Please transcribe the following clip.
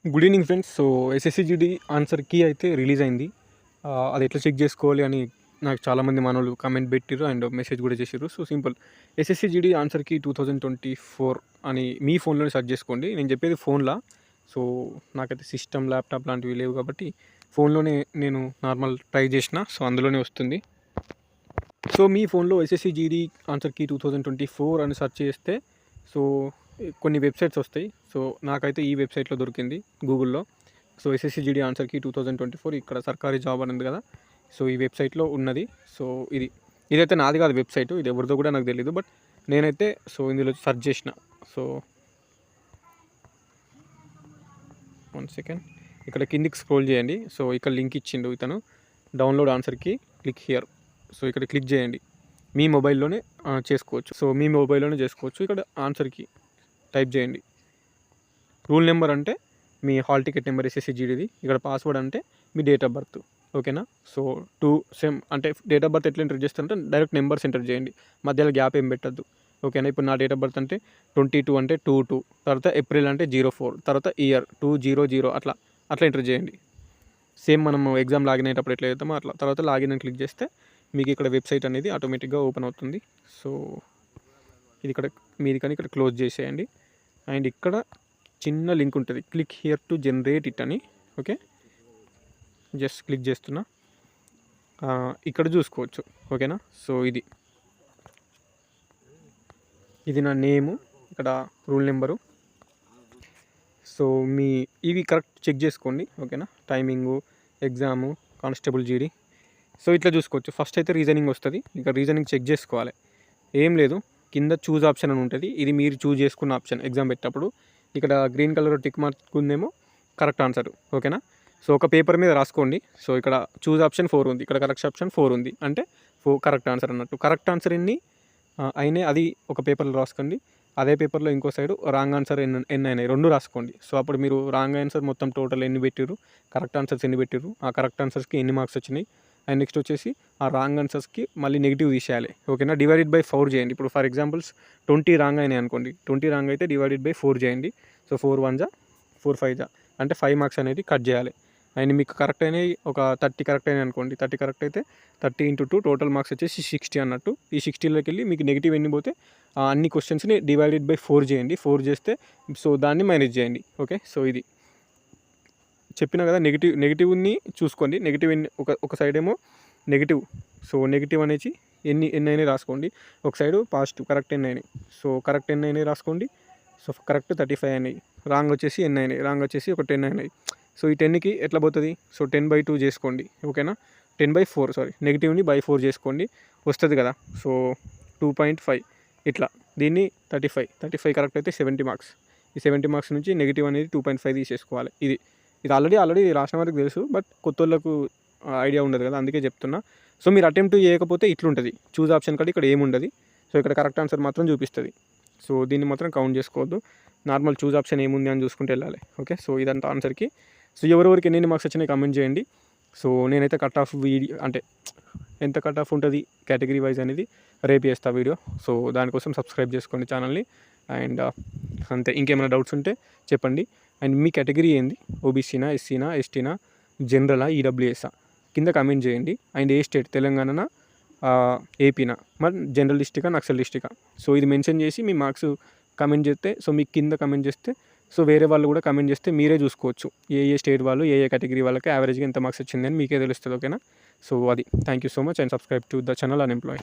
Good evening friends. So SSC GD answer key అయితే release అయింది. అది ఎట్లా చెక్ చేసుకోవాలి అని నాకు చాలామంది మనోళ్ళు కామెంట్ పెట్టిర్రు అండ్ మెసేజ్ కూడా చేసిర్రు. So simple, SSC GD answer key 2024 అని మీ ఫోన్లోనే సెర్చ్ చేసుకోండి. నేను చెప్పేది ఫోన్లా. సో నాకైతే సిస్టమ్, ల్యాప్టాప్ లాంటివి లేవు కాబట్టి ఫోన్లోనే నేను నార్మల్ ట్రై చేసిన. సో అందులోనే వస్తుంది. సో మీ ఫోన్లో ఎస్ఎస్సిజిడి ఆన్సర్ కీ 2024 అని సెర్చ్ చేస్తే సో కొన్ని వెబ్సైట్స్ వస్తాయి. సో నాకైతే ఈ వెబ్సైట్లో దొరికింది గూగుల్లో. సో ఎస్ఎస్సిజిడి ఆన్సర్ కీ 2024 ఇక్కడ సర్కారీ జాబ్ అని ఉంది కదా. సో ఈ వెబ్సైట్లో ఉన్నది. సో ఇదైతే నాది కాదు వెబ్సైట్, ఇది ఎవరిదో కూడా నాకు తెలియదు. బట్ నేనైతే సో ఇందులో సెర్చ్ చేసిన. సో 1 సెకండ్, ఇక్కడ కిందికి స్క్రోల్ చేయండి. సో ఇక్కడ లింక్ ఇచ్చిండు ఇతను, డౌన్లోడ్ ఆన్సర్కి క్లిక్ హియర్. సో ఇక్కడ క్లిక్ చేయండి. మీ మొబైల్లోనే చేసుకోవచ్చు. సో మీ మొబైల్లోనే చేసుకోవచ్చు. ఇక్కడ ఆన్సర్కి టైప్ చేయండి. రూల్ నెంబర్ అంటే మీ హాల్ టికెట్ నెంబర్ ఎస్ఎస్సిజిడిది. ఇక్కడ పాస్వర్డ్ అంటే మీ డేట్ ఆఫ్ బర్త్. ఓకేనా. సో 2 సేమ్ అంటే డేట్ ఆఫ్ బర్త్ ఎట్లా ఎంటర్ చేస్తారంటే డైరెక్ట్ నెంబర్స్ ఎంటర్ చేయండి, మధ్యలో గ్యాప్ ఏం పెట్టద్దు. ఓకేనా. ఇప్పుడు నా డేట్ ఆఫ్ బర్త్ అంటే 22 అంటే 22, తర్వాత ఏప్రిల్ అంటే 04, తర్వాత ఇయర్ 200 అట్లా ఎంటర్ చేయండి. సేమ్ మనం ఎగ్జామ్ లాగిన్ అయ్యేటప్పుడు ఎట్లా చేస్తామో అట్లా. తర్వాత లాగిన్ అని క్లిక్ చేస్తే మీకు ఇక్కడ వెబ్సైట్ అనేది ఆటోమేటిక్గా ఓపెన్ అవుతుంది. సో ఇది ఇక్కడ మీది కానీ ఇక్కడ క్లోజ్ చేసేయండి. అండ్ ఇక్కడ చిన్న లింక్ ఉంటుంది, click here to generate it అని. ఓకే, జస్ట్ క్లిక్ చేస్తున్నా, ఇక్కడ చూసుకోవచ్చు. ఓకేనా. సో ఇది నా నేము, ఇక్కడ రూల్ నెంబరు. సో ఇవి కరెక్ట్ చెక్ చేసుకోండి. ఓకేనా. టైమింగు, ఎగ్జాము, కానిస్టేబుల్ జీడీ. సో ఇట్లా చూసుకోవచ్చు. ఫస్ట్ అయితే రీజనింగ్ వస్తుంది. ఇక రీజనింగ్ చెక్ చేసుకోవాలి. ఏం లేదు, కింద చూజ్ ఆప్షన్ అని ఉంటుంది. ఇది మీరు చూజ్ చేసుకున్న ఆప్షన్ ఎగ్జామ్ పెట్టేటప్పుడు. ఇక్కడ గ్రీన్ కలర్ టిక్ మార్క్ ఉందేమో కరెక్ట్ ఆన్సర్. ఓకేనా. సో ఒక పేపర్ మీద రాసుకోండి. సో ఇక్కడ చూజ్ ఆప్షన్ 4 ఉంది, ఇక్కడ కరెక్ట్ ఆప్షన్ 4 ఉంది, అంటే కరెక్ట్ ఆన్సర్ అన్నట్టు. కరెక్ట్ ఆన్సర్ ఎన్ని అయినాయి అది ఒక పేపర్లో రాసుకోండి. అదే పేపర్లో ఇంకో సైడు రాంగ్ ఆన్సర్ ఎన్ని అయినాయి 2 రాసుకోండి. సో అప్పుడు మీరు రాంగ్ ఆన్సర్ మొత్తం టోటల్ ఎన్ని పెట్టిర్రు, కరెక్ట్ ఆన్సర్స్ ఎన్ని పెట్టిర్రు, ఆ కరెక్ట్ ఆన్సర్స్కి ఎన్ని మార్క్స్ వచ్చినాయి. అండ్ నెక్స్ట్ వచ్చేసి ఆ రాంగ్ ఆన్సర్స్కి మళ్ళీ నెగిటివ్ తీసేయాలి. ఓకేనా. డివైడెడ్ బై 4 చేయండి. ఇప్పుడు ఫర్ ఎగ్జాంపుల్స్ 20 రాంగ్ అయినాయి అనుకోండి, 20 రాంగ్ అయితే డివైడెడ్ బై 4 చేయండి. సో 4 1 4 5 అంటే 5 మార్క్స్ అనేది కట్ చేయాలి. అండ్ మీకు కరెక్ట్ అయినాయి ఒక 30 కరెక్ట్ అయినాయి అనుకోండి, 30 కరెక్ట్ అయితే 30 × 2 టోటల్ మార్క్స్ వచ్చేసి 60 అన్నట్టు. ఈ 60లోకి వెళ్ళి మీకు నెగిటివ్ ఎన్ని పోతే అన్ని క్వశ్చన్స్ని డివైడెడ్ బై 4 చేయండి. 4 చేస్తే సో దాన్ని మైనస్ చేయండి. ఓకే. సో ఇది చెప్పినా కదా, నెగిటివ్ని చూసుకోండి. నెగిటివ్ ఎన్ని ఒక సైడ్ ఏమో నెగిటివ్. సో నెగిటివ్ అనేది ఎన్ని అయినాయి రాసుకోండి. ఒక సైడు పాజిటివ్ కరెక్ట్ ఎన్ని అయినాయి. సో కరెక్ట్ ఎన్ని అయినాయి రాసుకోండి. సో కరెక్ట్ 35 అయినాయి. రాంగ్ వచ్చేసి ఎన్ని అయినాయి, రాంగ్ వచ్చేసి ఒక 10 అయినాయి. సో ఈ 10కి ఎట్లా పోతుంది, సో 10/2 చేసుకోండి. ఓకేనా. 10/4 సారీ, నెగిటివ్ని బై 4 చేసుకోండి, వస్తుంది కదా. సో 2.5 ఇట్లా. దీన్ని 35 కరెక్ట్ అయితే 70 మార్క్స్. ఈ 70 మార్క్స్ నుంచి నెగిటివ్ అనేది 2.5 తీసేసుకోవాలి. ఇది ఆల్రెడీ రాసిన వారికి తెలుసు, బట్ కొత్త వాళ్ళకు ఐడియా ఉండదు కదా, అందుకే చెప్తున్నా. సో మీరు అటెంప్ట్ చేయకపోతే ఇట్లుంటుంది. చూజ్ ఆప్షన్ కాడ ఇక్కడ ఏముండదు. సో ఇక్కడ కరెక్ట్ ఆన్సర్ మాత్రం చూపిస్తుంది. సో దీన్ని మాత్రం కౌంట్ చేసుకోవద్దు. నార్మల్ చూజ్ ఆప్షన్ ఏముంది అని చూసుకుంటూ వెళ్ళాలి. ఓకే. సో ఇదంతా ఆన్సర్కి. సో ఎవరెవరికి ఎన్ని మార్క్స్ వచ్చినాయి కామెంట్ చేయండి. సో నేనైతే కట్ ఆఫ్ వీడియో అంటే ఎంత కట్ ఆఫ్ ఉంటుంది కేటగిరీ వైజ్ అనేది రేపు చేస్తా వీడియో. సో దానికోసం సబ్స్క్రైబ్ చేసుకోండి ఛానల్ని. అండ్ అంతే. ఇంకేమైనా డౌట్స్ ఉంటే చెప్పండి. అండ్ మీ కేటగిరీ ఏంది, ఓబీసీనా, ఎస్సీనా, ఎస్టీనా, జనరలా, ఈడబ్ల్యూఎస్ఆ కింద కామెంట్ చేయండి. అండ్ ఏ స్టేట్, తెలంగాణనా, ఏపీనా, మరి జనరలిస్టికా, నక్సలిస్టికా. సో ఇది మెన్షన్ చేసి మీ మార్క్స్ కమెంట్ చేస్తే, సో మీకు కింద కమెంట్ చేస్తే సో వేరే వాళ్ళు కూడా కమెంట్ చేస్తే మీరే చూసుకోవచ్చు ఏ స్టేట్ వాళ్ళు ఏ కేటగిరీ వాళ్ళకి యావరేజ్గా ఎంత మార్క్స్ వచ్చిందని మీకే తెలుస్తుంది. ఓకేనా. సో అది. Thank you so much and subscribe to the channel unemploy.